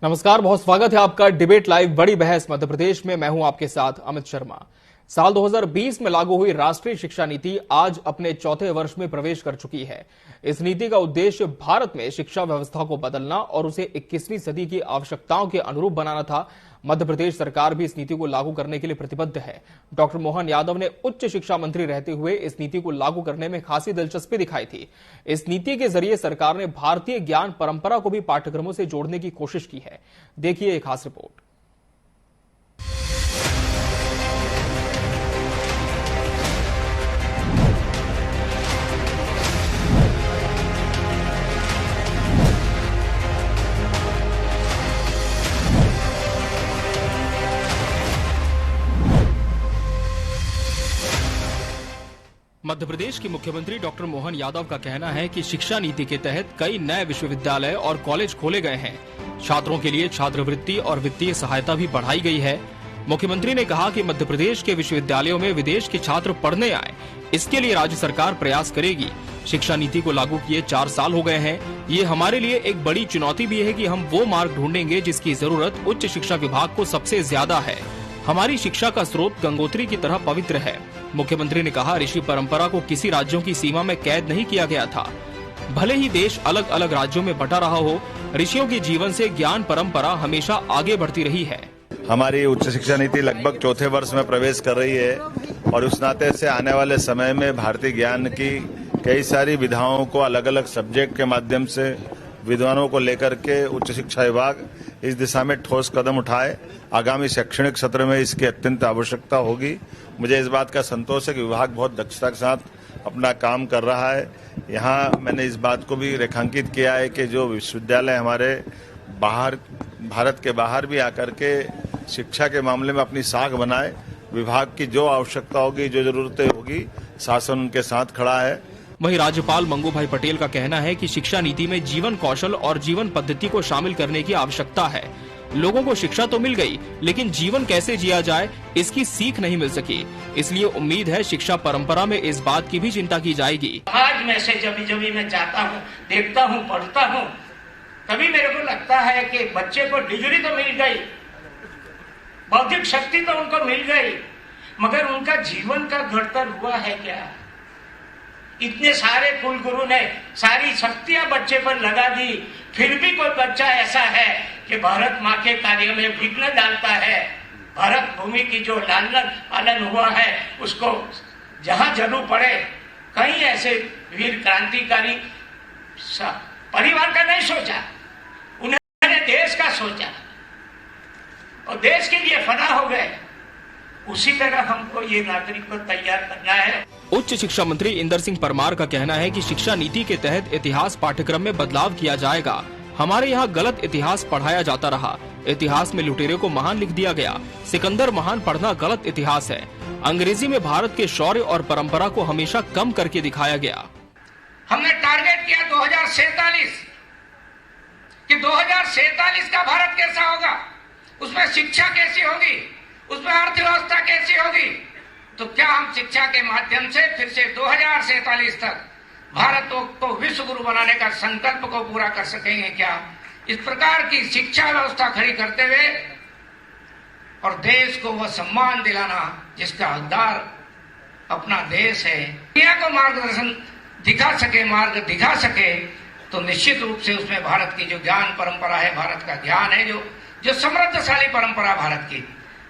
नमस्कार, बहुत स्वागत है आपका डिबेट लाइव बड़ी बहस मध्य प्रदेश में। मैं हूं आपके साथ अमित शर्मा। साल 2020 में लागू हुई राष्ट्रीय शिक्षा नीति आज अपने चौथे वर्ष में प्रवेश कर चुकी है। इस नीति का उद्देश्य भारत में शिक्षा व्यवस्था को बदलना और उसे 21वीं सदी की आवश्यकताओं के अनुरूप बनाना था। मध्य प्रदेश सरकार भी इस नीति को लागू करने के लिए प्रतिबद्ध है। डॉक्टर मोहन यादव ने उच्च शिक्षा मंत्री रहते हुए इस नीति को लागू करने में खासी दिलचस्पी दिखाई थी। इस नीति के जरिए सरकार ने भारतीय ज्ञान परंपरा को भी पाठ्यक्रमों से जोड़ने की कोशिश की है। देखिए एक खास रिपोर्ट। मध्य प्रदेश के मुख्यमंत्री डॉक्टर मोहन यादव का कहना है कि शिक्षा नीति के तहत कई नए विश्वविद्यालय और कॉलेज खोले गए हैं। छात्रों के लिए छात्रवृत्ति और वित्तीय सहायता भी बढ़ाई गई है। मुख्यमंत्री ने कहा कि मध्य प्रदेश के विश्वविद्यालयों में विदेश के छात्र पढ़ने आए, इसके लिए राज्य सरकार प्रयास करेगी। शिक्षा नीति को लागू किए 4 साल हो गए हैं। ये हमारे लिए एक बड़ी चुनौती भी है कि हम वो मार्ग ढूंढेंगे जिसकी जरूरत उच्च शिक्षा विभाग को सबसे ज्यादा है। हमारी शिक्षा का स्रोत गंगोत्री की तरह पवित्र है। मुख्यमंत्री ने कहा, ऋषि परंपरा को किसी राज्यों की सीमा में कैद नहीं किया गया था। भले ही देश अलग अलग राज्यों में बटा रहा हो, ऋषियों के जीवन से ज्ञान परंपरा हमेशा आगे बढ़ती रही है। हमारी उच्च शिक्षा नीति लगभग चौथे वर्ष में प्रवेश कर रही है और उस नाते से आने वाले समय में भारतीय ज्ञान की कई सारी विधाओं को अलग अलग सब्जेक्ट के माध्यम से विद्वानों को लेकर के उच्च शिक्षा विभाग इस दिशा में ठोस कदम उठाए। आगामी शैक्षणिक सत्र में इसकी अत्यंत आवश्यकता होगी। मुझे इस बात का संतोष है कि विभाग बहुत दक्षता के साथ अपना काम कर रहा है। यहाँ मैंने इस बात को भी रेखांकित किया है कि जो विश्वविद्यालय हमारे बाहर, भारत के बाहर भी आकर के शिक्षा के मामले में अपनी साख बनाए, विभाग की जो आवश्यकता होगी, जो जरूरतें होगी, शासन उनके साथ खड़ा है। वहीं राज्यपाल मंगू भाई पटेल का कहना है कि शिक्षा नीति में जीवन कौशल और जीवन पद्धति को शामिल करने की आवश्यकता है। लोगों को शिक्षा तो मिल गई, लेकिन जीवन कैसे जिया जाए इसकी सीख नहीं मिल सकी। इसलिए उम्मीद है शिक्षा परंपरा में इस बात की भी चिंता की जाएगी। आज में से जब मैं जाता हूँ, देखता हूँ, पढ़ता हूँ, तभी मेरे को लगता है कि बच्चे को डिग्री तो मिल गई, बौद्धिक शक्ति तो उनको मिल गई, मगर उनका जीवन का घड़तर हुआ है क्या? इतने सारे कुलगुरु ने सारी शक्तियां बच्चे पर लगा दी, फिर भी कोई बच्चा ऐसा है कि भारत माँ के कार्य में विघ्न डालता है। भारत भूमि की जो लालन पालन हुआ है उसको जहां जरूर पड़े, कहीं ऐसे वीर क्रांतिकारी परिवार का नहीं सोचा, उन्होंने देश का सोचा और देश के लिए फना हो गए। उसी तरह हमको ये नागरिक को तैयार करना है। उच्च शिक्षा मंत्री इंदर सिंह परमार का कहना है कि शिक्षा नीति के तहत इतिहास पाठ्यक्रम में बदलाव किया जाएगा। हमारे यहाँ गलत इतिहास पढ़ाया जाता रहा। इतिहास में लुटेरे को महान लिख दिया गया। सिकंदर महान पढ़ना गलत इतिहास है। अंग्रेजी में भारत के शौर्य और परंपरा को हमेशा कम करके दिखाया गया। हमने टारगेट किया 2047 कि 2047 का भारत कैसा होगा, उसमें शिक्षा कैसी होगी, उसमें अर्थव्यवस्था कैसी होगी। तो क्या हम शिक्षा के माध्यम से फिर से 2047 तक भारत को विश्व गुरु बनाने का संकल्प को पूरा कर सकेंगे क्या? इस प्रकार की शिक्षा व्यवस्था खड़ी करते हुए और देश को वह सम्मान दिलाना जिसका हकदार अपना देश है, दुनिया को मार्गदर्शन मार्ग दिखा सके, तो निश्चित रूप से उसमें भारत की जो ज्ञान परंपरा है, भारत का ज्ञान है, जो समृद्धशाली परंपरा भारत की,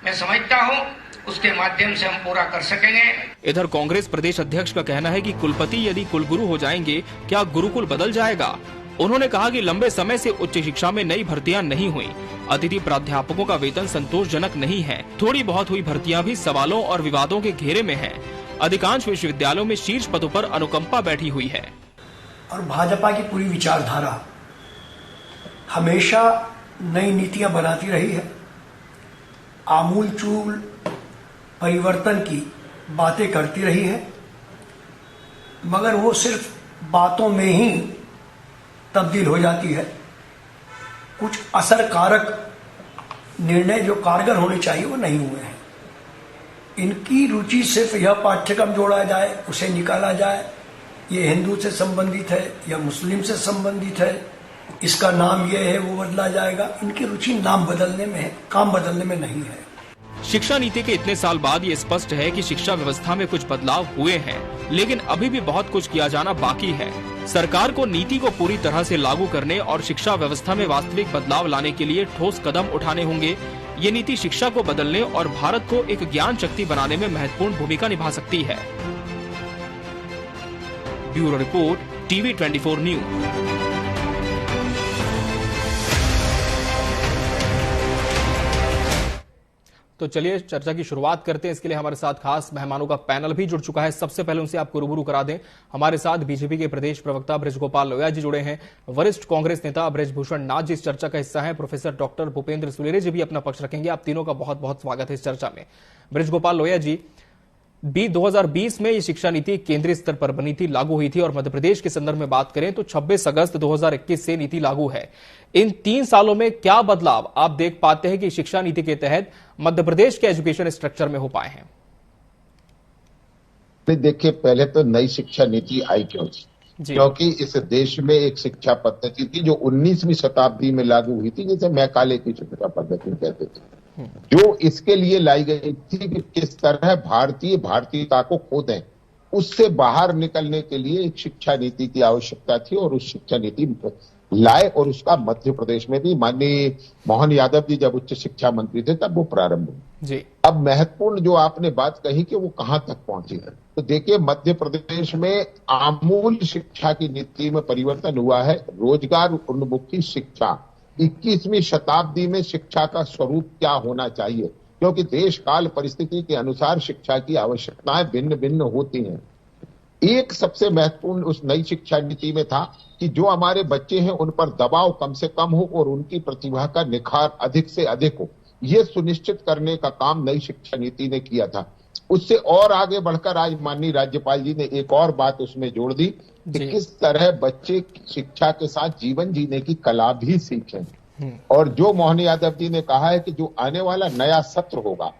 मैं समझता हूँ उसके माध्यम से हम पूरा कर सकेंगे। इधर कांग्रेस प्रदेश अध्यक्ष का कहना है कि कुलपति यदि कुलगुरु हो जाएंगे, क्या गुरुकुल बदल जाएगा? उन्होंने कहा कि लंबे समय से उच्च शिक्षा में नई भर्तियां नहीं हुई। अतिथि प्राध्यापकों का वेतन संतोषजनक नहीं है। थोड़ी बहुत हुई भर्तियां भी सवालों और विवादों के घेरे में है। अधिकांश विश्वविद्यालयों में शीर्ष पदों पर अनुकंपा बैठी हुई है। और भाजपा की पूरी विचारधारा हमेशा नई नीतियां बनाती रही है, आमूलचूल परिवर्तन की बातें करती रही है, मगर वो सिर्फ बातों में ही तब्दील हो जाती है। कुछ असरकारक निर्णय जो कारगर होने चाहिए वो नहीं हुए हैं। इनकी रुचि सिर्फ यह पाठ्यक्रम जोड़ा जाए, उसे निकाला जाए, ये हिंदू से संबंधित है या मुस्लिम से संबंधित है इसका नाम ये है, वो बदला जाएगा। इनकी रुचि नाम बदलने में है, काम बदलने में नहीं है। शिक्षा नीति के इतने साल बाद ये स्पष्ट है कि शिक्षा व्यवस्था में कुछ बदलाव हुए हैं, लेकिन अभी भी बहुत कुछ किया जाना बाकी है। सरकार को नीति को पूरी तरह से लागू करने और शिक्षा व्यवस्था में वास्तविक बदलाव लाने के लिए ठोस कदम उठाने होंगे। ये नीति शिक्षा को बदलने और भारत को एक ज्ञान शक्ति बनाने में महत्वपूर्ण भूमिका निभा सकती है। Bureau report, TV 24 news. तो चलिए चर्चा की शुरुआत करते हैं। इसके लिए हमारे साथ खास मेहमानों का पैनल भी जुड़ चुका है। सबसे पहले उनसे आपको रूबरू करा दें। हमारे साथ बीजेपी के प्रदेश प्रवक्ता बृजगोपाल लोहिया जी जुड़े हैं। वरिष्ठ कांग्रेस नेता बृजभूषण नाथ जी इस चर्चा का हिस्सा हैं। प्रोफेसर डॉक्टर भूपेंद्र सुलेरे जी भी अपना पक्ष रखेंगे। आप तीनों का बहुत बहुत स्वागत है इस चर्चा में। बृजगोपाल लोहिया जी, 2020 में ये शिक्षा नीति केंद्रीय स्तर पर बनी थी, लागू हुई थी, और मध्य प्रदेश के संदर्भ में बात करें तो 26 अगस्त 2021 से नीति लागू है। इन 3 सालों में क्या बदलाव आप देख पाते हैं कि शिक्षा नीति के तहत मध्य प्रदेश के एजुकेशन स्ट्रक्चर में हो पाए हैं? देखिए, पहले तो नई शिक्षा नीति आई क्यों थी? क्योंकि इस देश में एक शिक्षा पद्धति थी जो 19वीं शताब्दी में लागू हुई थी, जिसे मैकाले की शिक्षा पद्धति कहते थे, जो इसके लिए लाई गई थी कि किस तरह भारतीयता को खो दें। उससे बाहर निकलने के लिए एक शिक्षा नीति की आवश्यकता थी और उस शिक्षा नीति लाए, और उसका मध्य प्रदेश में भी माननीय मोहन यादव जी जब उच्च शिक्षा मंत्री थे तब वो प्रारंभ हुई जी। अब महत्वपूर्ण जो आपने बात कही कि वो कहां तक पहुंची है, तो देखिए मध्य प्रदेश में आमूल शिक्षा की नीति में परिवर्तन हुआ है। रोजगार उन्मुखी शिक्षा, 21वीं शताब्दी में शिक्षा का स्वरूप क्या होना चाहिए, क्योंकि देश काल परिस्थिति के अनुसार शिक्षा की आवश्यकताएं भिन्न भिन्न होती हैं। एक सबसे महत्वपूर्ण उस नई शिक्षा नीति में था कि जो हमारे बच्चे हैं उन पर दबाव कम से कम हो और उनकी प्रतिभा का निखार अधिक से अधिक हो, यह सुनिश्चित करने का काम नई शिक्षा नीति ने किया था। उससे और आगे बढ़कर आज माननीय राज्यपाल जी ने एक और बात उसमें जोड़ दी कि किस तरह बच्चे शिक्षा के साथ जीवन जीने की कला भी सीखें। और जो मोहन यादव जी ने कहा है कि जो आने वाला नया सत्र होगा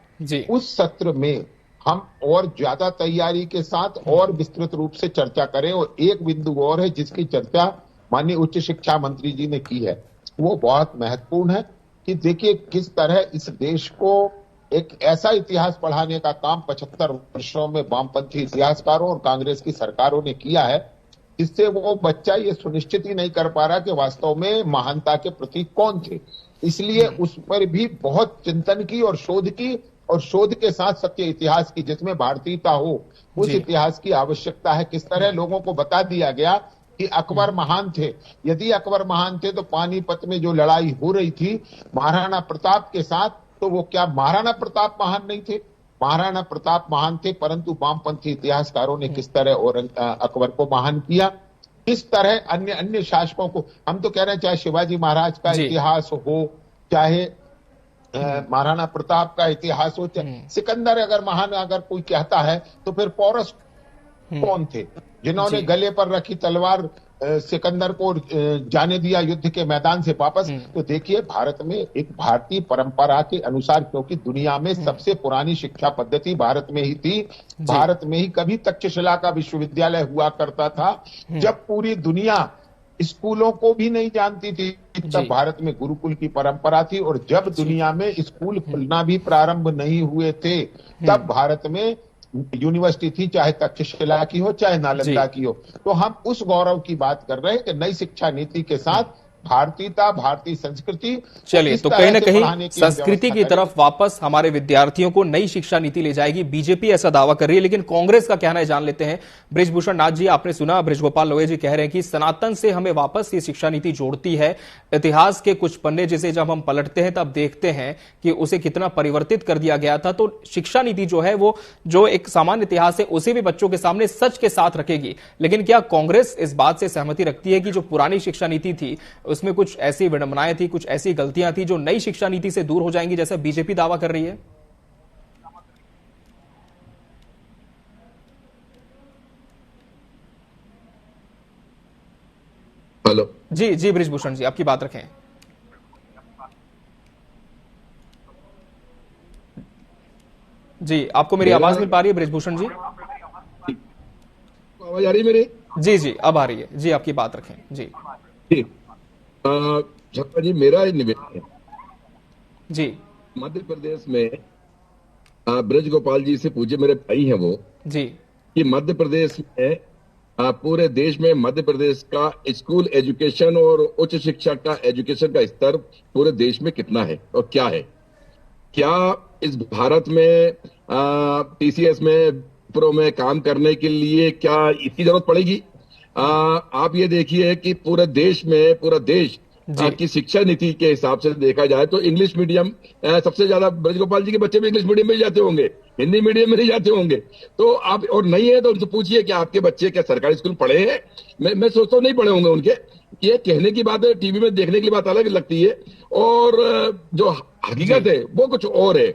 उस सत्र में हम और ज्यादा तैयारी के साथ और विस्तृत रूप से चर्चा करें। और एक बिंदु और है जिसकी चर्चा माननीय उच्च शिक्षा मंत्री जी ने की है, वो बहुत महत्वपूर्ण है कि देखिए किस तरह इस देश को एक ऐसा इतिहास पढ़ाने का काम 75 वर्षों में वामपंथी इतिहासकारों और कांग्रेस की सरकारों ने किया है, जिससे वो बच्चा ये सुनिश्चित ही नहीं कर पा रहा कि वास्तव में महानता के प्रतीक कौन थे। इसलिए उस पर भी बहुत चिंतन की और शोध के साथ सत्य इतिहास की, जिसमें भारतीयता हो, उस इतिहास की आवश्यकता है। किस तरह लोगों को बता दिया गया कि अकबर महान थे। यदि अकबर महान थे तो पानीपत में जो लड़ाई हो रही थी महाराणा प्रताप के साथ, तो वो क्या महाराणा प्रताप महान नहीं थे? महाराणा प्रताप महान थे, परंतु वामपंथी इतिहासकारों ने किस तरह और अकबर को महान किया, किस तरह अन्य शासकों को। हम तो कह रहे हैं चाहे शिवाजी महाराज का इतिहास हो, चाहे महाराणा प्रताप का इतिहास हो, सिकंदर अगर कोई कहता है तो फिर पौरस कौन थे जिन्होंने गले पर रखी तलवार सिकंदर को जाने दिया युद्ध के मैदान से वापस। तो देखिए भारत में एक भारतीय परंपरा के अनुसार, क्योंकि दुनिया में सबसे पुरानी शिक्षा पद्धति भारत में ही थी। भारत में ही कभी तक्षशिला का विश्वविद्यालय हुआ करता था जब पूरी दुनिया स्कूलों को भी नहीं जानती थी, तब भारत में गुरुकुल की परंपरा थी। और जब दुनिया में स्कूल खुलना भी प्रारंभ नहीं हुए थे तब भारत में यूनिवर्सिटी थी, चाहे तक्षशिला की हो चाहे नालंदा की हो। तो हम उस गौरव की बात कर रहे हैं कि नई शिक्षा नीति के साथ भारतीयता, भारतीय संस्कृति, चलिए तो कहीं न कहीं संस्कृति की तरफ वापस हमारे विद्यार्थियों को नई शिक्षा नीति ले जाएगी, बीजेपी ऐसा दावा कर रही है। लेकिन कांग्रेस का कहना है, जान लेते हैं। बृजभूषण नाथ जी, आपने सुना बृजगोपाल लोहिया जी कह रहे हैं कि सनातन से हमें वापस ये शिक्षा नीति जोड़ती है। इतिहास के कुछ पन्ने जिसे जब हम पलटते हैं तब देखते हैं कि उसे कितना परिवर्तित कर दिया गया था। तो शिक्षा नीति जो है वो जो एक सामान्य इतिहास है उसे भी बच्चों के सामने सच के साथ रखेगी। लेकिन क्या कांग्रेस इस बात से सहमति रखती है कि जो पुरानी शिक्षा नीति थी उसमें कुछ ऐसी विडंबनाएं थी, कुछ ऐसी गलतियां थी जो नई शिक्षा नीति से दूर हो जाएंगी, जैसा बीजेपी दावा कर रही है? हेलो जी बृजभूषण जी, आपकी बात रखें। जी, आपको मेरी आवाज मिल पा रही है बृजभूषण जी? आवाज आ रही है मेरी? जी अब आ रही है जी, आपकी बात रखें। जी झप्पा जी, मेरा निवेदन है जी मध्य प्रदेश में ब्रज गोपाल जी से पूछे, मेरे भाई हैं वो, जी कि मध्य प्रदेश में पूरे देश में मध्य प्रदेश का स्कूल एजुकेशन और उच्च शिक्षा का एजुकेशन का स्तर पूरे देश में कितना है और क्या है? क्या इस भारत में टीसीएस में प्रो में काम करने के लिए क्या इसकी जरूरत पड़ेगी? आप ये देखिए कि पूरे देश की शिक्षा नीति के हिसाब से देखा जाए तो इंग्लिश मीडियम सबसे ज्यादा, ब्रज गोपाल जी के बच्चे भी इंग्लिश मीडियम में ही जाते होंगे, हिंदी मीडियम में नहीं जाते होंगे। तो आप, और नहीं है तो उनसे पूछिए कि आपके बच्चे क्या सरकारी स्कूल पढ़े हैं? मैं सोचता हूँ नहीं पढ़े होंगे उनके। ये कहने की बात है, टीवी में देखने की बात अलग लगती है, और जो हकीकत है वो कुछ और है।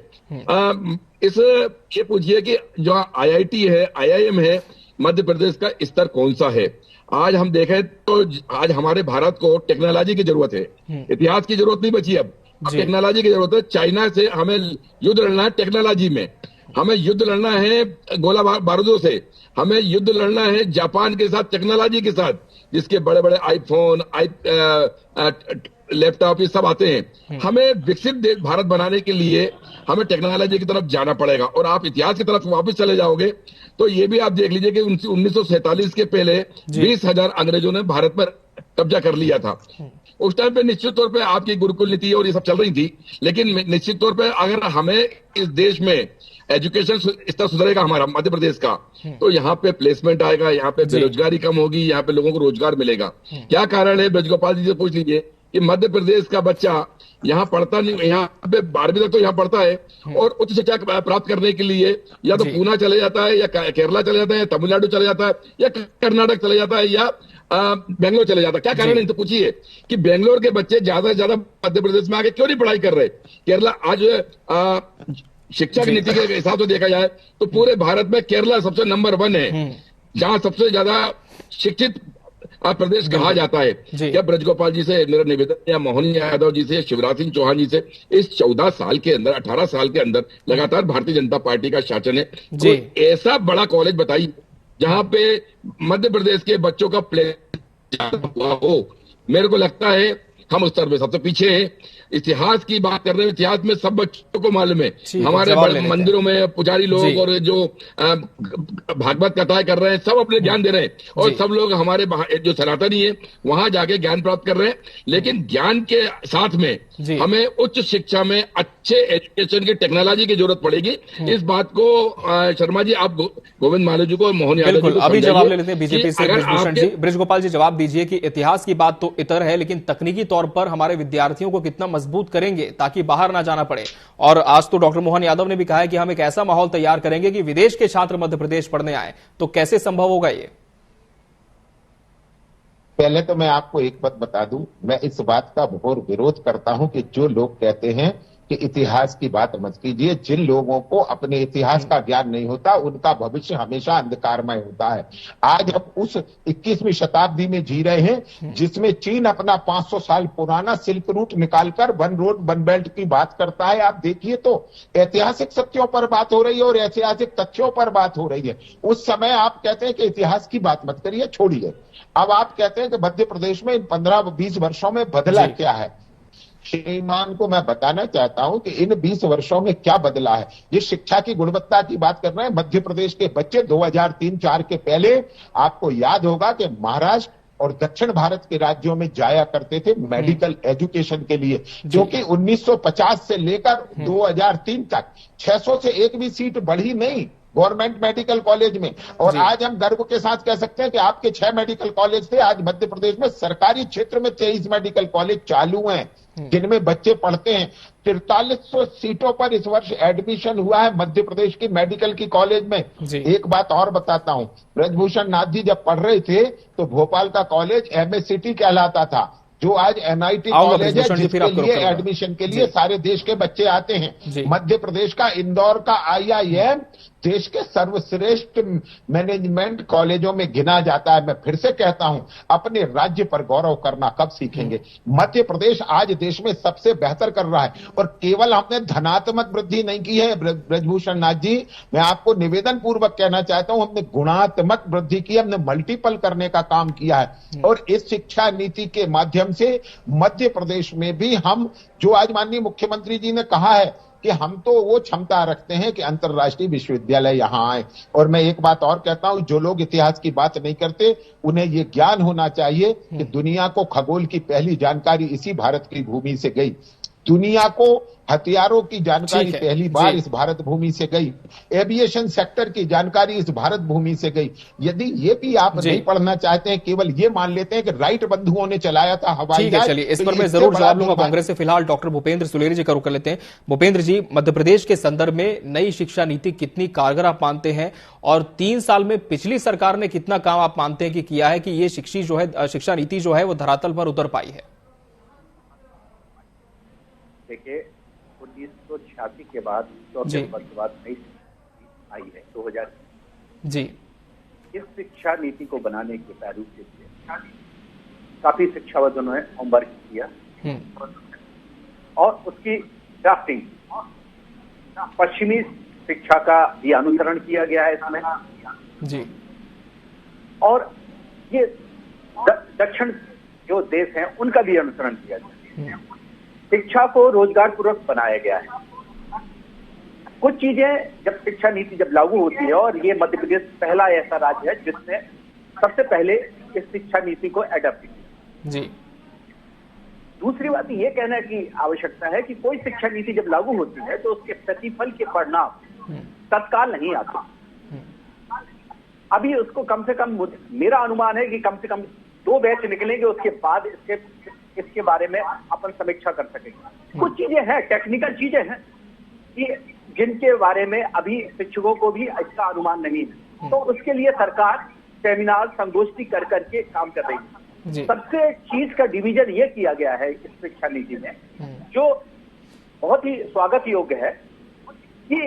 ये पूछिए कि जो आईआईटी है, आईआईएम है, मध्य प्रदेश का स्तर कौन सा है? आज हम देखें तो आज हमारे भारत को टेक्नोलॉजी की जरूरत है, इतिहास की जरूरत नहीं बची। अब टेक्नोलॉजी की जरूरत है। चाइना से हमें युद्ध लड़ना है टेक्नोलॉजी में, हमें युद्ध लड़ना है गोला बारूदों से, हमें युद्ध लड़ना है जापान के साथ, टेक्नोलॉजी के साथ, जिसके बड़े बड़े आईफोन, लैपटॉप ये सब आते हैं। हमें विकसित भारत बनाने के लिए हमें टेक्नोलॉजी की तरफ जाना पड़ेगा। और आप इतिहास की तरफ वापस चले जाओगे तो ये भी आप देख लीजिए कि 1947 के पहले 20,000 अंग्रेजों ने भारत पर कब्जा कर लिया था। उस टाइम पे निश्चित तौर पे आपकी गुरुकुल नीति और ये सब चल रही थी, लेकिन निश्चित तौर पे अगर हमें इस देश में एजुकेशन स्तर सुधरेगा हमारा मध्य प्रदेश का, तो यहाँ पे प्लेसमेंट आएगा, यहाँ पे बेरोजगारी कम होगी, यहाँ पे लोगों को रोजगार मिलेगा। क्या कारण है? ब्रज गोपाल जी से पूछ लीजिए कि मध्य प्रदेश का बच्चा यहाँ पढ़ता नहीं, यहाँ पे 12वीं तक तो यहाँ पढ़ता है, और उच्च शिक्षा प्राप्त करने के लिए या तो पूना चले जाता है, या केरला चले जाता है, या तमिलनाडु चले जाता है, या कर्नाटक चले जाता है, या बेंगलोर चले जाता है। क्या कारण है? तो पूछिए कि बेंगलोर के बच्चे ज्यादा से ज्यादा मध्य प्रदेश में आके क्यों नहीं पढ़ाई कर रहे? केरला आज शिक्षा की नीति के हिसाब से देखा जाए तो पूरे भारत में केरला सबसे नंबर 1 है, जहां सबसे ज्यादा शिक्षित प्रदेश कहा जाता है। क्या ब्रज गोपाल जी से मेरा निवेदन, या मोहन यादव जी से, या शिवराज सिंह चौहान जी से, इस 14 साल के अंदर, 18 साल के अंदर लगातार भारतीय जनता पार्टी का शासन है, तो ऐसा बड़ा कॉलेज बताइए जहां पे मध्य प्रदेश के बच्चों का प्ले हुआ हो। मेरे को लगता है हम उस स्तर में सबसे पीछे हैं। इतिहास की बात कर रहे हैं, इतिहास में सब बच्चों को मालूम है। हमारे बड़े मंदिरों में पुजारी लोग और जो भागवत कथाएं कर रहे हैं, सब अपने ज्ञान दे रहे हैं, और सब लोग हमारे जो सनातनी है वहां जाके ज्ञान प्राप्त कर रहे हैं। लेकिन ज्ञान के साथ में हमें उच्च शिक्षा में अच्छे एजुकेशन की, टेक्नोलॉजी की जरूरत पड़ेगी। इस बात को शर्मा जी, आप गोविंद मालू जी को, मोहन यादव जी को अभी जवाब ले लेते हैं बीजेपी से। ब्रजभूषण जी, ब्रज गोपाल जी जवाब दीजिए कि इतिहास की बात तो इतर है, लेकिन तकनीकी तौर पर हमारे विद्यार्थियों को कितना मजबूत करेंगे ताकि बाहर ना जाना पड़े? और आज तो डॉक्टर मोहन यादव ने भी कहा है कि हम एक ऐसा माहौल तैयार करेंगे कि विदेश के छात्र मध्य प्रदेश पढ़ने आए, तो कैसे संभव होगा ये? पहले तो मैं आपको एक बात बता दूं, मैं इस बात का घोर विरोध करता हूं कि जो लोग कहते हैं कि इतिहास की बात मत कीजिए। जिन लोगों को अपने इतिहास का ज्ञान नहीं होता, उनका भविष्य हमेशा अंधकारमय होता है। आज हम उस 21वीं शताब्दी में जी रहे हैं जिसमें चीन अपना 500 साल पुराना सिल्क रूट निकालकर वन रोड वन बेल्ट की बात करता है। आप देखिए तो ऐतिहासिक सत्यों पर बात हो रही है और ऐतिहासिक तथ्यों पर बात हो रही है। उस समय आप कहते हैं कि इतिहास की बात मत करिए, छोड़िए। अब आप कहते हैं कि मध्य प्रदेश में इन 15-20 वर्षों में बदला क्या है। श्रीमान को मैं बताना चाहता हूं कि इन 20 वर्षों में क्या बदला है। जिस शिक्षा की गुणवत्ता की बात कर रहे हैं, मध्य प्रदेश के बच्चे 2003-4 के पहले आपको याद होगा कि महाराष्ट्र और दक्षिण भारत के राज्यों में जाया करते थे मेडिकल एजुकेशन के लिए, जो कि 1950 से लेकर 2003 तक 600 से एक भी सीट बढ़ी नहीं गवर्नमेंट मेडिकल कॉलेज में। और आज हम गर्व के साथ कह सकते हैं कि आपके 6 मेडिकल कॉलेज थे, आज मध्य प्रदेश में सरकारी क्षेत्र में 23 मेडिकल कॉलेज चालू हैं जिनमें बच्चे पढ़ते हैं। 4300 सीटों पर इस वर्ष एडमिशन हुआ है मध्य प्रदेश की मेडिकल की कॉलेज में। एक बात और बताता हूं, ब्रजभूषण नाथ जी जब पढ़ रहे थे तो भोपाल का कॉलेज एमएससीटी कहलाता था, जो आज एनआईटी कॉलेज है, जिसके लिए एडमिशन के लिए सारे देश के बच्चे आते हैं। मध्य प्रदेश का इंदौर का आईआईएम देश के सर्वश्रेष्ठ मैनेजमेंट कॉलेजों में गिना जाता है। मैं फिर से कहता हूं, अपने राज्य पर गौरव करना कब सीखेंगे? मध्य प्रदेश आज देश में सबसे बेहतर कर रहा है, और केवल हमने धनात्मक वृद्धि नहीं की है ब्रजभूषण नाथ जी, मैं आपको निवेदन पूर्वक कहना चाहता हूं, हमने गुणात्मक वृद्धि की, हमने मल्टीपल करने का काम किया है। और इस शिक्षा नीति के माध्यम से मध्य प्रदेश में भी हम, जो आज माननीय मुख्यमंत्री जी ने कहा है कि हम तो वो क्षमता रखते हैं कि अंतर्राष्ट्रीय विश्वविद्यालय यहां आए। और मैं एक बात और कहता हूं, जो लोग इतिहास की बात नहीं करते, उन्हें ये ज्ञान होना चाहिए कि दुनिया को खगोल की पहली जानकारी इसी भारत की भूमि से गई। दुनिया को हथियारों की जानकारी पहली बार इस भारत भूमि से गई। एविएशन सेक्टर की जानकारी इस भारत भूमि से गई। यदि ये भी आप नहीं पढ़ना चाहते हैं, केवल ये मान लेते हैं कि राइट बंधुओं ने चलाया था हवाई जहाज, चलिए इस पर मैं जरूर जवाब लूंगा कांग्रेस से। फिलहाल डॉक्टर भूपेंद्र सुलेरी जी का रुख कर लेते हैं। भूपेंद्र जी, मध्य प्रदेश के संदर्भ में नई शिक्षा नीति कितनी कारगर आप मानते हैं, और 3 साल में पिछली सरकार ने कितना काम आप मानते हैं कि किया है कि ये शिक्षा नीति जो है वो धरातल पर उतर पाई है? देखिए, 1986 के बाद 14 वर्ष बाद नई आई है 2000 जी। इस शिक्षा नीति को बनाने के प्रारूप के लिए काफी शिक्षाविदों ने होमवर्क किया और उसकी ड्राफ्टिंग पश्चिमी शिक्षा का भी अनुसरण किया गया है इसमें जी। और ये दक्षिण जो देश हैं उनका भी अनुसरण किया गया है। शिक्षा को रोजगार पूर्वक बनाया गया है। कुछ चीजें जब शिक्षा नीति जब लागू होती है, और ये मध्य प्रदेश पहला ऐसा राज्य है जिसने सबसे पहले इस शिक्षा नीति को एडॉप्ट किया जी। दूसरी बात ये कहने की आवश्यकता है कि कोई शिक्षा नीति जब लागू होती है तो उसके प्रतिफल के परिणाम तत्काल नहीं आते। अभी उसको कम से कम, मेरा अनुमान है कि कम से कम 2 बैच निकलेंगे, उसके बाद इसके बारे में अपन समीक्षा कर सकेंगे। कुछ चीजें हैं, टेक्निकल चीजें हैं कि जिनके बारे में अभी शिक्षकों को भी इसका अनुमान नहीं है, तो उसके लिए सरकार सेमिनार संगोष्ठी कर करके काम कर रही है। सबसे चीज का डिवीजन ये किया गया है इस शिक्षा नीति में, जो बहुत ही स्वागत योग्य है, कि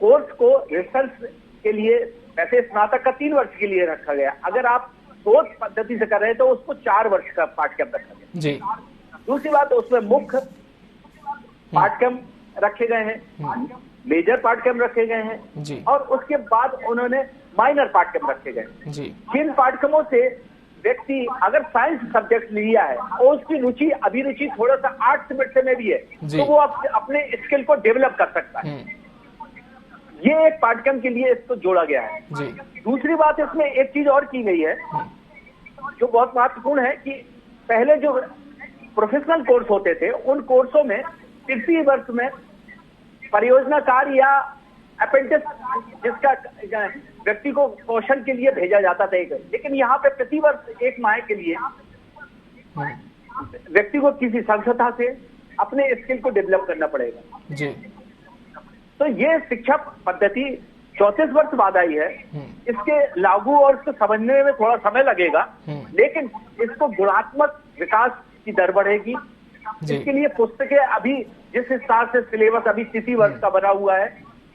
कोर्स को रिसर्च के लिए वैसे स्नातक का 3 वर्ष के लिए रखा गया। अगर आप शोध पद्धति से कर रहे हैं तो उसको 4 वर्ष का पाठ्यक्रम रखा गया जी। दूसरी बात, उसमें मुख्य पाठ्यक्रम रखे गए हैं, मेजर पाठ्यक्रम रखे गए हैं जी। और उसके बाद उन्होंने माइनर पाठ्यक्रम रखे गए जी। जिन पाठ्यक्रमों से व्यक्ति अगर साइंस सब्जेक्ट लिया है और उसकी रुचि अभिरुचि थोड़ा सा आर्ट्स विषय में भी है, तो वो अपने स्किल को डेवलप कर सकता है। ये एक पाठ्यक्रम के लिए इसको जोड़ा गया है जी। दूसरी बात, इसमें एक चीज और की गई है जो बहुत महत्वपूर्ण है, कि पहले जो प्रोफेशनल कोर्स होते थे उन कोर्सों में तृतीय वर्ष में परियोजना कार्य या अप्रेंटिस जिसका व्यक्ति को कौशल के लिए भेजा जाता था, लेकिन यहाँ पे प्रति वर्ष 1 माह के लिए व्यक्ति को किसी संस्था से अपने स्किल को डेवलप करना पड़ेगा जी। तो ये शिक्षा पद्धति 34 वर्ष बाद आई है। इसके लागू और इसको समझने में थोड़ा समय लगेगा, लेकिन इसको गुणात्मक विकास की दर बढ़ेगी। इसके लिए पुस्तकें अभी जिस हिसाब से सिलेबस अभी तृतीय वर्ष का बना हुआ है,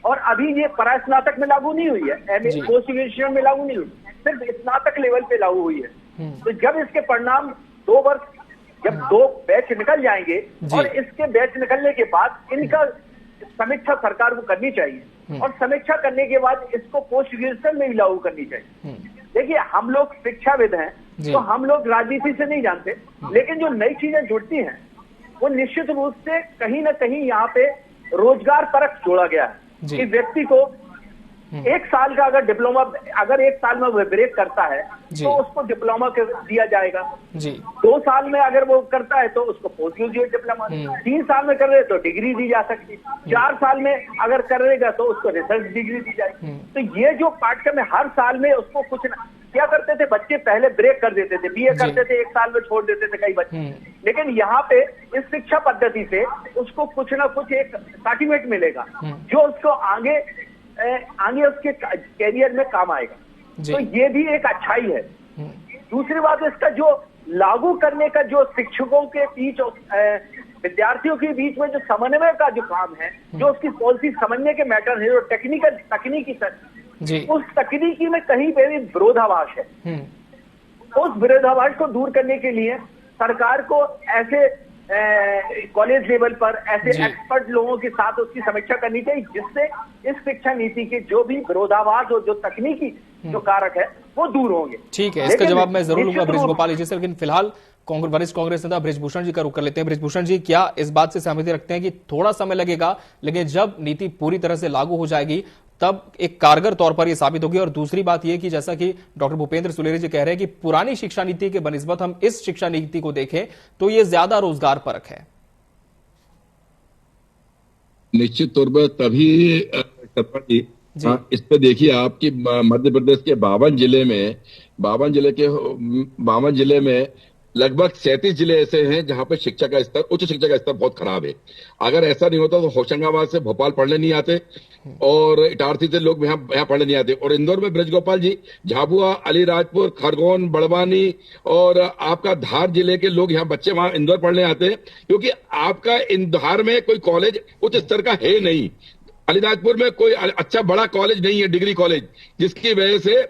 और अभी ये परास्नातक में लागू नहीं हुई है, एमए पोस्ट ग्रेजुएशन में लागू नहीं हुई, सिर्फ स्नातक लेवल पे लागू हुई है। तो जब इसके परिणाम 2 वर्ष, जब 2 बैच निकल जाएंगे और इसके बैच निकलने के बाद इनका समीक्षा सरकार को करनी चाहिए, और समीक्षा करने के बाद इसको पोस्ट ग्रेजुएशन में भी लागू करनी चाहिए। देखिए, हम लोग शिक्षाविद हैं तो हम लोग राजनीति से नहीं जानते, लेकिन जो नई चीजें जुड़ती हैं वो निश्चित रूप से कहीं ना कहीं यहाँ पे रोजगार परक जोड़ा गया है कि व्यक्ति को 1 साल का अगर डिप्लोमा, अगर 1 साल में वो ब्रेक करता है तो उसको डिप्लोमा दिया जाएगा जी। 2 साल में अगर वो करता है तो उसको पोस्ट ग्रेजुएट डिप्लोमा, 3 साल में कर रहे तो डिग्री दी जा सकती, 4 साल में अगर करेगा तो उसको रिसर्च डिग्री दी जाएगी। तो ये जो पाठ्यक्रम है हर साल में उसको कुछ क्या करते थे बच्चे, पहले ब्रेक कर देते थे, बीए करते थे 1 साल में छोड़ देते थे कई बच्चे, लेकिन यहाँ पे इस शिक्षा पद्धति से उसको कुछ ना कुछ एक सर्टिफिकेट मिलेगा जो उसको आगे उसके कैरियर में काम आएगा। तो ये भी एक अच्छाई है। दूसरी बात, इसका जो लागू करने का जो शिक्षकों के बीच विद्यार्थियों के बीच में जो समन्वय का जो काम है, जो उसकी पॉलिसी समझने के मैटर है, जो तकनीकी उस तकनीकी में कहीं पे भी विरोधाभास है। उस विरोधाभास को दूर करने के लिए सरकार को ऐसे कॉलेज लेवल पर ऐसे एक्सपर्ट लोगों के साथ उसकी समीक्षा करनी चाहिए, जिससे इस शिक्षा नीति के जो भी विरोधाभास और जो तकनीकी जो कारक है वो दूर होंगे। ठीक है, इसका जवाब मैं जरूर लूंगा बृजगोपाल जी से, लेकिन फिलहाल वरिष्ठ कांग्रेस नेता बृजभूषण जी का रुख कर लेते हैं। बृजभूषण जी, क्या इस बात से सहमति रखते हैं कि थोड़ा समय लगेगा, लेकिन जब नीति पूरी तरह से लागू हो जाएगी तब एक कारगर तौर पर यह साबित होगी? और दूसरी बात यह कि जैसा कि डॉक्टर भूपेंद्र सुलेरी जी कह रहे हैं कि पुरानी शिक्षा नीति के बनिस्बत हम इस शिक्षा नीति को देखें तो ये ज्यादा रोजगार परक है। निश्चित तौर पर तभी इस पे देखिए आपकी मध्य प्रदेश के 52 जिले में लगभग 37 जिले ऐसे हैं जहां पे शिक्षा का स्तर, उच्च शिक्षा का स्तर बहुत खराब है। अगर ऐसा नहीं होता तो होशंगाबाद से भोपाल पढ़ने नहीं आते और इटारसी से लोग यहाँ पढ़ने नहीं आते। और इंदौर में ब्रजगोपाल जी, झाबुआ, अलीराजपुर, खरगोन, बड़वानी और आपका धार जिले के लोग यहाँ बच्चे वहां इंदौर पढ़ने आते हैं, क्योंकि आपका इंदौर में कोई कॉलेज उच्च स्तर का है नहीं। अलीराजपुर में कोई अच्छा बड़ा कॉलेज नहीं है, डिग्री कॉलेज, जिसकी वजह से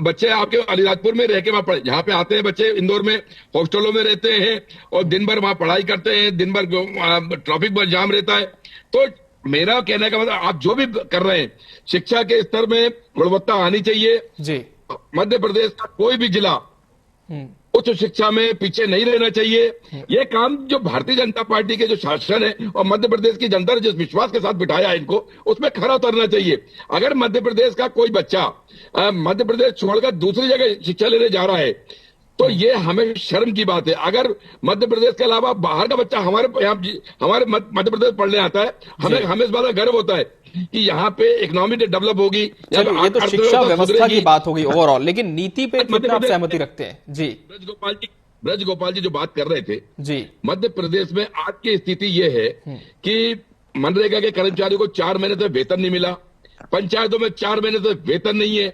बच्चे आपके अलीराजपुर में रह के वहां पढ़े, जहां पे आते हैं बच्चे इंदौर में हॉस्टलों में रहते हैं और दिन भर वहां पढ़ाई करते हैं, दिन भर ट्रैफिक पर जाम रहता है। तो मेरा कहने का मतलब, आप जो भी कर रहे हैं, शिक्षा के स्तर में गुणवत्ता आनी चाहिए जी। मध्य प्रदेश का कोई भी जिला उच्च शिक्षा में पीछे नहीं रहना चाहिए। ये काम जो भारतीय जनता पार्टी के जो शासन है और मध्य प्रदेश की जनता ने जिस विश्वास के साथ बिठाया है इनको, उसमें खरा उतरना चाहिए। अगर मध्य प्रदेश का कोई बच्चा मध्य प्रदेश छोड़कर दूसरी जगह शिक्षा लेने जा रहा है तो ये हमें शर्म की बात है। अगर मध्य प्रदेश के अलावा बाहर का बच्चा हमारे मध्य प्रदेश पढ़ने आता है, हमें इस बात का गर्व होता है कि यहाँ पे इकोनॉमी डेवलप होगी। ये तो शिक्षा व्यवस्था की बात होगी ओवरऑल, लेकिन नीति पे कितना आप सहमति रखते हैं? जी ब्रजगोपाल जी जो बात कर रहे थे जी, मध्य प्रदेश में आज की स्थिति ये है कि मनरेगा के कर्मचारियों को 4 महीने से वेतन नहीं मिला, पंचायतों में 4 महीने से वेतन नहीं है।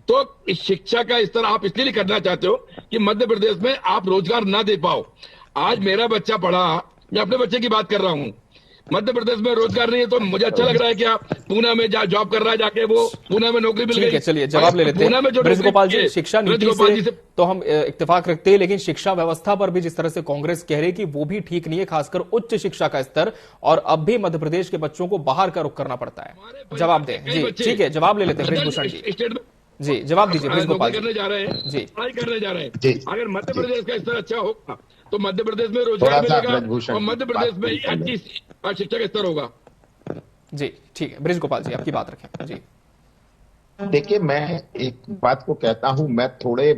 तो इस शिक्षा का स्तर आप इसलिए नहीं करना चाहते हो कि मध्य प्रदेश में आप रोजगार ना दे पाओ। आज मेरा बच्चा पढ़ा, मैं अपने बच्चे की बात कर रहा हूँ, मध्य प्रदेश में रोजगार नहीं है, तो मुझे अच्छा लग रहा है कि आप पूना में जॉब कर रहा है, जाके वो पूना में नौकरी मिल गई। चलिए जवाब ले लेते हैं बृजगोपाल जी। शिक्षा नीति से तो हम इत्तेफाक रखते हैं, लेकिन शिक्षा व्यवस्था पर भी जिस तरह से कांग्रेस कह रही है कि वो भी ठीक नहीं है, खासकर उच्च शिक्षा का स्तर, और अब भी मध्य प्रदेश के बच्चों को बाहर का रुख करना पड़ता है। जवाब दें जी। ठीक है, जवाब ले लेते हैं बृजभूषण जी, जवाब दीजिए बृजगोपाल करने जा रहे हैं जी, पढ़ाई करने जा रहे हैं। अगर मध्य प्रदेश का स्तर अच्छा होगा तो मध्य प्रदेश में रोजगार मिलेगा और मध्य प्रदेश में ही अच्छी शिक्षा का स्तर होगा। जी ठीक है, बृजगोपाल जी आपकी बात रखें जी। देखिए, मैं एक बात को कहता हूं, मैं थोड़े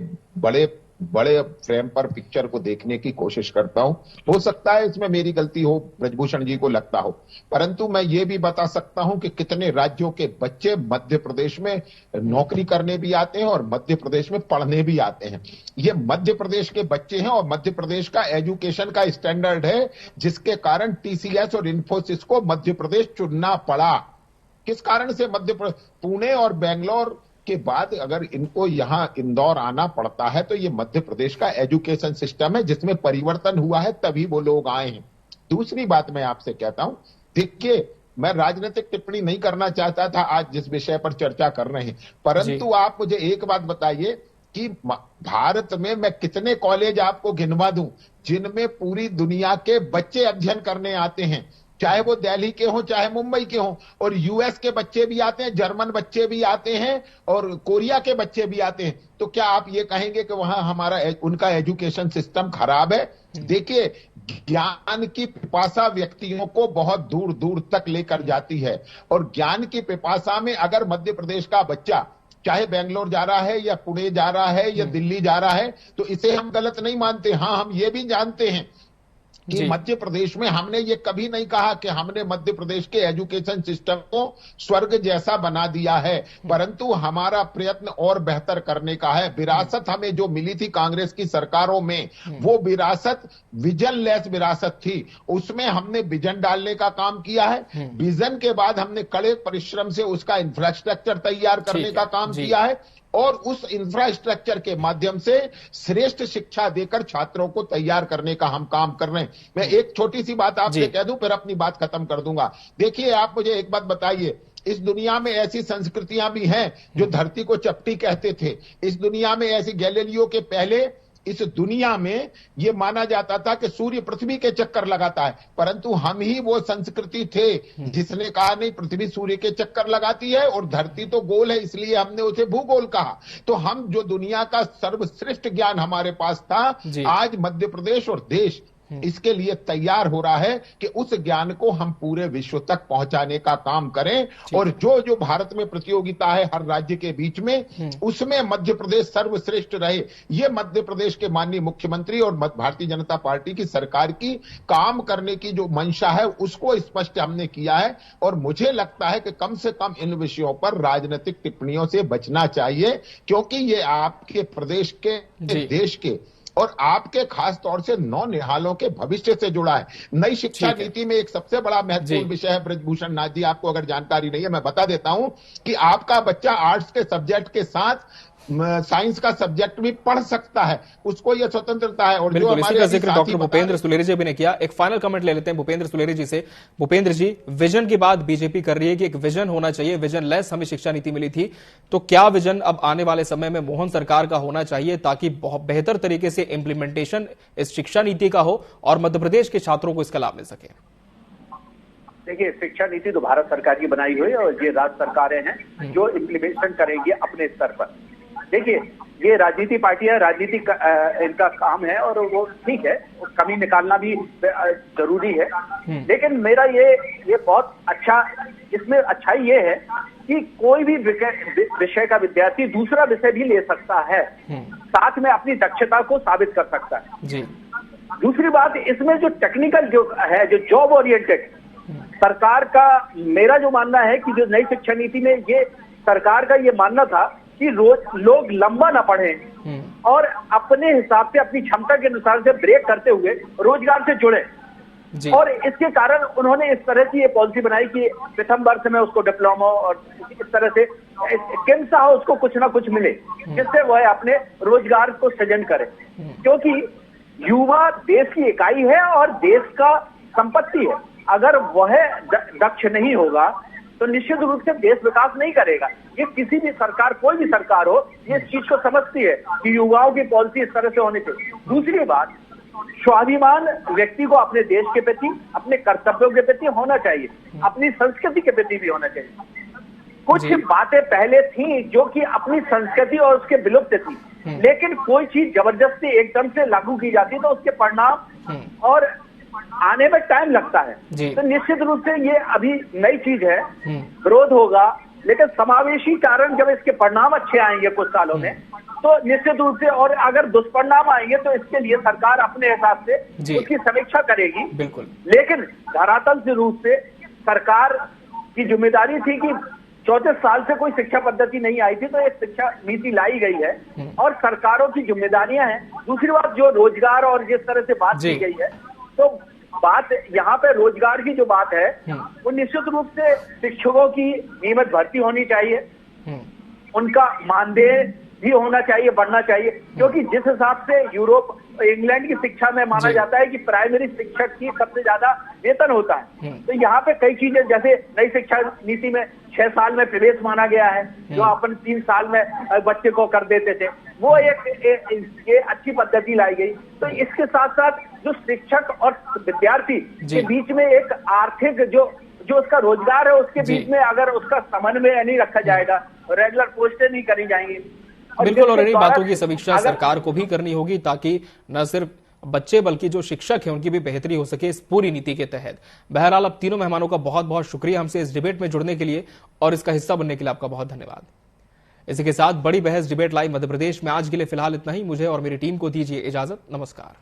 बड़े फ्रेम पर पिक्चर को देखने की कोशिश करता हूं। हो सकता है इसमें मेरी गलती हो, ब्रजभूषण जी को लगता हो, परंतु मैं ये भी बता सकता हूं कि कितने राज्यों के बच्चे मध्य प्रदेश में नौकरी करने भी आते हैं और मध्य प्रदेश में पढ़ने भी आते हैं। ये मध्य प्रदेश के बच्चे हैं और मध्य प्रदेश का एजुकेशन का स्टैंडर्ड है, जिसके कारण टीसीएस और इन्फोसिस को मध्य प्रदेश चुनना पड़ा। किस कारण से? पुणे और बेंगलोर के बाद अगर इनको यहां इंदौर आना पड़ता है तो ये मध्य प्रदेश का एजुकेशन सिस्टम है जिसमें परिवर्तन हुआ है, तभी वो लोग आए हैं। दूसरी बात मैं आपसे कहता हूं, देखिए, मैं राजनीतिक टिप्पणी नहीं करना चाहता था आज जिस विषय पर चर्चा कर रहे हैं, परंतु आप मुझे एक बात बताइए कि भारत में मैं कितने कॉलेज आपको गिनवा दूं जिनमें पूरी दुनिया के बच्चे अध्ययन करने आते हैं, चाहे वो दिल्ली के हों चाहे मुंबई के हों, और यूएस के बच्चे भी आते हैं, जर्मन बच्चे भी आते हैं और कोरिया के बच्चे भी आते हैं। तो क्या आप ये कहेंगे कि वहां उनका एजुकेशन सिस्टम खराब है? देखिए, ज्ञान की पिपासा व्यक्तियों को बहुत दूर दूर तक लेकर जाती है, और ज्ञान की पिपासा में अगर मध्य प्रदेश का बच्चा चाहे बेंगलोर जा रहा है या पुणे जा रहा है या दिल्ली जा रहा है, तो इसे हम गलत नहीं मानते। हाँ, हम ये भी जानते हैं कि मध्य प्रदेश में हमने ये कभी नहीं कहा कि हमने मध्य प्रदेश के एजुकेशन सिस्टम को स्वर्ग जैसा बना दिया है, परंतु हमारा प्रयत्न और बेहतर करने का है। विरासत हमें जो मिली थी कांग्रेस की सरकारों में, वो विरासत विजन लेस विरासत थी। उसमें हमने विजन डालने का काम किया है। विजन के बाद हमने कड़े परिश्रम से उसका इंफ्रास्ट्रक्चर तैयार करने का काम किया है, और उस इंफ्रास्ट्रक्चर के माध्यम से श्रेष्ठ शिक्षा देकर छात्रों को तैयार करने का हम काम कर रहे हैं। मैं एक छोटी सी बात आपसे कह दूं, फिर अपनी बात खत्म कर दूंगा। देखिए, आप मुझे एक बात बताइए, इस दुनिया में ऐसी संस्कृतियां भी हैं जो धरती को चपटी कहते थे। इस दुनिया में ऐसी गैलीलियो के पहले इस दुनिया में ये माना जाता था कि सूर्य पृथ्वी के चक्कर लगाता है, परंतु हम ही वो संस्कृति थे जिसने कहा नहीं, पृथ्वी सूर्य के चक्कर लगाती है और धरती तो गोल है, इसलिए हमने उसे भूगोल कहा। तो हम जो दुनिया का सर्वश्रेष्ठ ज्ञान हमारे पास था, आज मध्य प्रदेश और देश इसके लिए तैयार हो रहा है कि उस ज्ञान को हम पूरे विश्व तक पहुंचाने का काम करें। और जो जो भारत में प्रतियोगिता है हर राज्य के बीच में, उसमें मध्य प्रदेश सर्वश्रेष्ठ रहे। ये मध्य प्रदेश के माननीय मुख्यमंत्री और भारतीय जनता पार्टी की सरकार की काम करने की जो मंशा है, उसको स्पष्ट हमने किया है। और मुझे लगता है कि कम से कम इन विषयों पर राजनीतिक टिप्पणियों से बचना चाहिए, क्योंकि ये आपके प्रदेश के, देश के और आपके खास तौर से नौनिहालों के भविष्य से जुड़ा है। नई शिक्षा नीति में एक सबसे बड़ा महत्वपूर्ण विषय है, ब्रजभूषण नाथ जी, आपको अगर जानकारी नहीं है मैं बता देता हूं कि आपका बच्चा आर्ट्स के सब्जेक्ट के साथ साइंस का सब्जेक्ट भी पढ़ सकता है, उसको यह स्वतंत्रता है। और जो इसी का जिक्र डॉक्टर भूपेंद्र सुलेरी जी भी ने किया। एक फाइनल कमेंट ले लेते हैं भूपेंद्र सुलेरी जी से। भूपेंद्र जी, विजन की बात बीजेपी कर रही है कि एक विजन होना चाहिए, विजन लेस हमें शिक्षा नीति मिली थी, तो क्या विजन अब आने वाले समय में मोहन सरकार का होना चाहिए ताकि बहुत बेहतर तरीके से इंप्लीमेंटेशन इस शिक्षा नीति का हो और मध्य प्रदेश के छात्रों को इसका लाभ मिल सके? देखिए, शिक्षा नीति तो भारत सरकार की बनाई हुई है और ये राज्य सरकारें हैं जो इम्प्लीमेंटेशन करेंगी अपने स्तर पर। देखिए, ये राजनीति पार्टी है, राजनीति इनका काम है और वो ठीक है, कमी निकालना भी जरूरी है। लेकिन मेरा ये बहुत अच्छा, इसमें अच्छाई ये है कि कोई भी विषय का विद्यार्थी दूसरा विषय भी ले सकता है, साथ में अपनी दक्षता को साबित कर सकता है जी। दूसरी बात, इसमें जो टेक्निकल जो है, जो जॉब ओरिएंटेड सरकार का, मेरा जो मानना है कि जो नई शिक्षा नीति में ये सरकार का ये मानना था कि लोग लंबा ना पढ़ें और अपने हिसाब से अपनी क्षमता के अनुसार से ब्रेक करते हुए रोजगार से जुड़े। और इसके कारण उन्होंने इस तरह की ये पॉलिसी बनाई कि प्रथम वर्ष में उसको डिप्लोमा और इस तरह से किमसा हो उसको कुछ ना कुछ मिले, जिससे वह अपने रोजगार को सृजन करे। क्योंकि युवा देश की इकाई है और देश का संपत्ति है। अगर वह दक्ष नहीं होगा तो निश्चित रूप से देश विकास नहीं करेगा। ये किसी भी सरकार, कोई भी सरकार हो, ये इस चीज को समझती है कि युवाओं की पॉलिसी इस तरह से होनी चाहिए। दूसरी बात, स्वाभिमान व्यक्ति को अपने देश के प्रति, अपने कर्तव्यों के प्रति होना चाहिए, अपनी संस्कृति के प्रति भी होना चाहिए। कुछ बातें पहले थी जो कि अपनी संस्कृति और उसके विलुप्त थी, लेकिन कोई चीज जबरदस्ती एकदम से लागू की जाती तो उसके परिणाम और आने में टाइम लगता है। तो निश्चित रूप से ये अभी नई चीज है, विरोध होगा, लेकिन समावेशी कारण जब इसके परिणाम अच्छे आएंगे कुछ सालों में, तो निश्चित रूप से, और अगर दुष्परिणाम आएंगे तो इसके लिए सरकार अपने हिसाब से उसकी समीक्षा करेगी। बिल्कुल। लेकिन धरातल से रूप से सरकार की जिम्मेदारी थी कि 34 साल से कोई शिक्षा पद्धति नहीं आई थी, तो एक शिक्षा नीति लाई गई है और सरकारों की जिम्मेदारियां हैं। दूसरी बात, जो रोजगार और जिस तरह से बात की गई है, तो बात यहाँ पे रोजगार की जो बात है वो निश्चित रूप से शिक्षकों की नियमित भर्ती होनी चाहिए, उनका मानदेय भी होना चाहिए, बढ़ना चाहिए। क्योंकि जिस हिसाब से यूरोप, इंग्लैंड की शिक्षा में माना जाता है कि प्राइमरी शिक्षक की सबसे ज्यादा वेतन होता है, तो यहाँ पे कई चीजें, जैसे नई शिक्षा नीति में 6 साल में प्रवेश माना गया है, जो अपन 3 साल में बच्चे को कर देते थे, वो एक अच्छी पद्धति लाई गई। तो इसके साथ साथ जो शिक्षक और विद्यार्थी के बीच में एक आर्थिक जो उसका रोजगार है, उसके बीच में अगर उसका समन्वय नहीं रखा जाएगा, रेगुलर पोस्टें नहीं करी जाएंगी। बिल्कुल, और इन्हीं बातों की समीक्षा सरकार को भी करनी होगी ताकि न सिर्फ बच्चे बल्कि जो शिक्षक हैं उनकी भी बेहतरी हो सके इस पूरी नीति के तहत। बहरहाल, अब तीनों मेहमानों का बहुत बहुत शुक्रिया हमसे इस डिबेट में जुड़ने के लिए और इसका हिस्सा बनने के लिए आपका बहुत धन्यवाद। इसी के साथ बड़ी बहस डिबेट लाइव मध्य प्रदेश में आज के लिए फिलहाल इतना ही। मुझे और मेरी टीम को दीजिए इजाजत। नमस्कार।